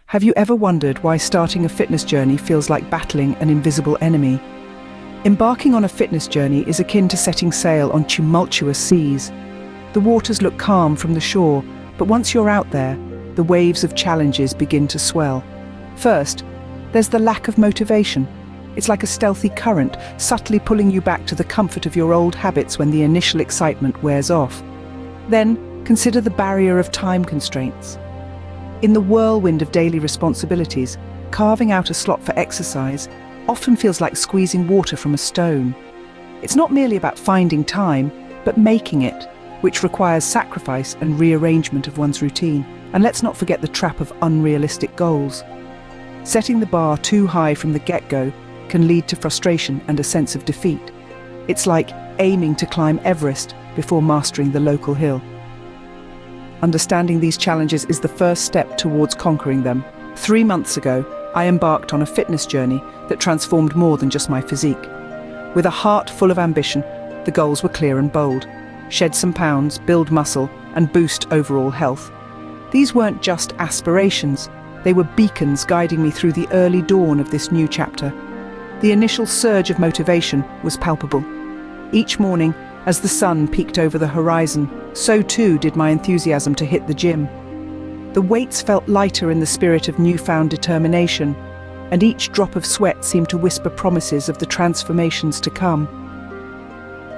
Have you ever wondered why starting a fitness journey feels like battling an invisible enemy? Embarking on a fitness journey is akin to setting sail on tumultuous seas. The waters look calm from the shore, but once you're out there, the waves of challenges begin to swell. First, there's the lack of motivation. It's like a stealthy current, subtly pulling you back to the comfort of your old habits when the initial excitement wears off. Then, consider the barrier of time constraints. In the whirlwind of daily responsibilities, carving out a slot for exercise often feels like squeezing water from a stone. It's not merely about finding time, but making it, which requires sacrifice and rearrangement of one's routine. And let's not forget the trap of unrealistic goals. Setting the bar too high from the get-go can lead to frustration and a sense of defeat. It's like aiming to climb Everest before mastering the local hill. Understanding these challenges is the first step towards conquering them. 3 months ago, I embarked on a fitness journey that transformed more than just my physique. With a heart full of ambition, the goals were clear and bold: shed some pounds, build muscle, and boost overall health. These weren't just aspirations, they were beacons guiding me through the early dawn of this new chapter. The initial surge of motivation was palpable. Each morning, as the sun peeked over the horizon, so too did my enthusiasm to hit the gym. The weights felt lighter in the spirit of newfound determination, and each drop of sweat seemed to whisper promises of the transformations to come.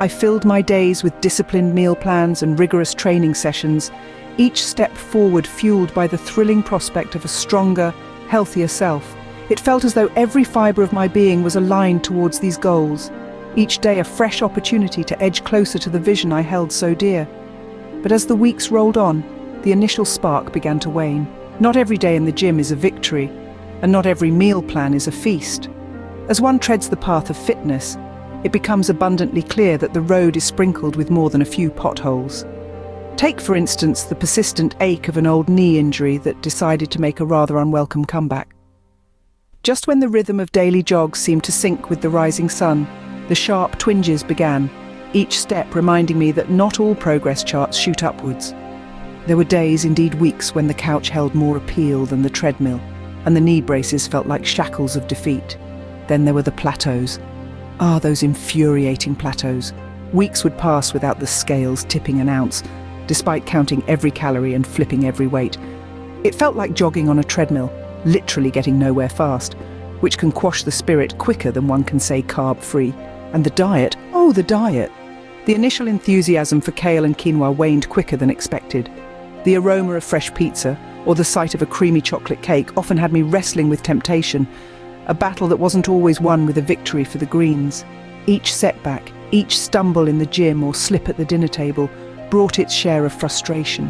I filled my days with disciplined meal plans and rigorous training sessions, each step forward fueled by the thrilling prospect of a stronger, healthier self. It felt as though every fibre of my being was aligned towards these goals, each day a fresh opportunity to edge closer to the vision I held so dear. But as the weeks rolled on, the initial spark began to wane. Not every day in the gym is a victory, and not every meal plan is a feast. As one treads the path of fitness, it becomes abundantly clear that the road is sprinkled with more than a few potholes. Take, for instance, the persistent ache of an old knee injury that decided to make a rather unwelcome comeback. Just when the rhythm of daily jogs seemed to sync with the rising sun, the sharp twinges began, each step reminding me that not all progress charts shoot upwards. There were days, indeed weeks, when the couch held more appeal than the treadmill, and the knee braces felt like shackles of defeat. Then there were the plateaus. Ah, those infuriating plateaus. Weeks would pass without the scales tipping an ounce, despite counting every calorie and flipping every weight. It felt like jogging on a treadmill, literally getting nowhere fast, which can quash the spirit quicker than one can say carb-free. And the diet, oh, the diet. The initial enthusiasm for kale and quinoa waned quicker than expected. The aroma of fresh pizza, or the sight of a creamy chocolate cake, often had me wrestling with temptation, a battle that wasn't always won with a victory for the greens. Each setback, each stumble in the gym or slip at the dinner table brought its share of frustration.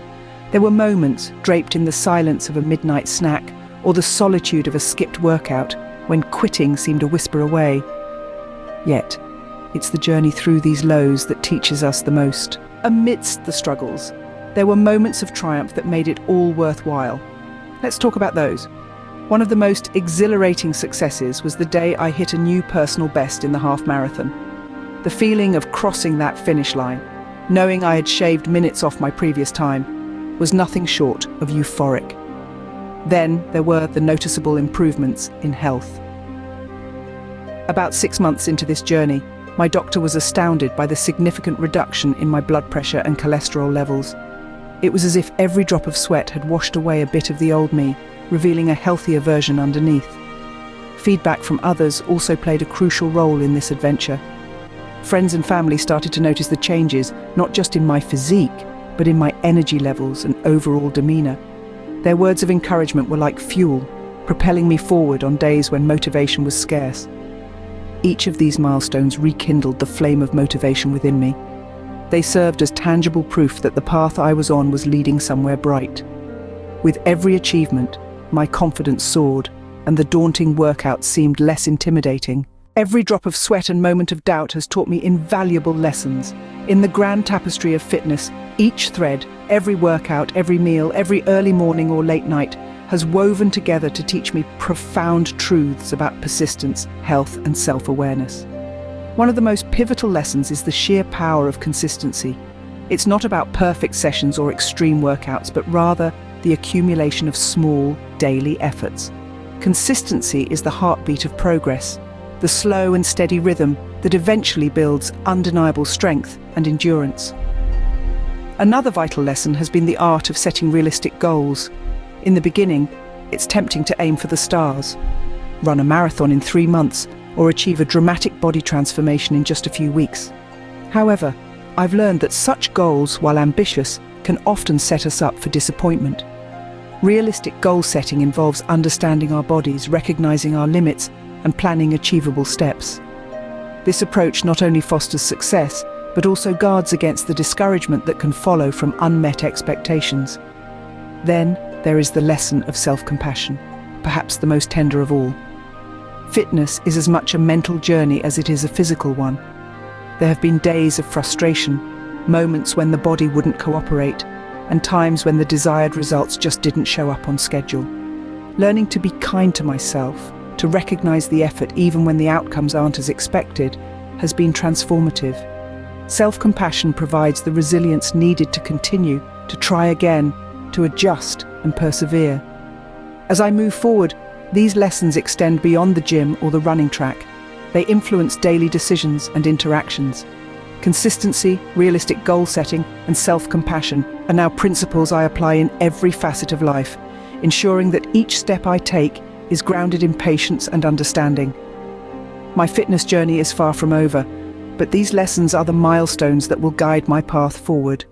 There were moments, draped in the silence of a midnight snack, or the solitude of a skipped workout, when quitting seemed a whisper away. Yet, it's the journey through these lows that teaches us the most. Amidst the struggles, there were moments of triumph that made it all worthwhile. Let's talk about those. One of the most exhilarating successes was the day I hit a new personal best in the half marathon. The feeling of crossing that finish line, knowing I had shaved minutes off my previous time, was nothing short of euphoric. Then there were the noticeable improvements in health. About 6 months into this journey, my doctor was astounded by the significant reduction in my blood pressure and cholesterol levels. It was as if every drop of sweat had washed away a bit of the old me, revealing a healthier version underneath. Feedback from others also played a crucial role in this adventure. Friends and family started to notice the changes, not just in my physique, but in my energy levels and overall demeanor. Their words of encouragement were like fuel, propelling me forward on days when motivation was scarce. Each of these milestones rekindled the flame of motivation within me. They served as tangible proof that the path I was on was leading somewhere bright. With every achievement, my confidence soared, and the daunting workout seemed less intimidating. Every drop of sweat and moment of doubt has taught me invaluable lessons. In the grand tapestry of fitness, each thread, every workout, every meal, every early morning or late night has woven together to teach me profound truths about persistence, health, and self-awareness. One of the most pivotal lessons is the sheer power of consistency. It's not about perfect sessions or extreme workouts, but rather the accumulation of small, daily efforts. Consistency is the heartbeat of progress, the slow and steady rhythm that eventually builds undeniable strength and endurance. Another vital lesson has been the art of setting realistic goals. In the beginning, it's tempting to aim for the stars, run a marathon in 3 months, or achieve a dramatic body transformation in just a few weeks. However, I've learned that such goals, while ambitious, can often set us up for disappointment. Realistic goal setting involves understanding our bodies, recognizing our limits, and planning achievable steps. This approach not only fosters success, but also guards against the discouragement that can follow from unmet expectations. Then there is the lesson of self-compassion, perhaps the most tender of all. Fitness is as much a mental journey as it is a physical one. There have been days of frustration, moments when the body wouldn't cooperate, and times when the desired results just didn't show up on schedule. Learning to be kind to myself, to recognize the effort even when the outcomes aren't as expected, has been transformative. Self-compassion provides the resilience needed to continue, to try again, to adjust and persevere. As I move forward, these lessons extend beyond the gym or the running track. They influence daily decisions and interactions. Consistency, realistic goal setting, and self-compassion are now principles I apply in every facet of life, ensuring that each step I take is grounded in patience and understanding. My fitness journey is far from over, but these lessons are the milestones that will guide my path forward.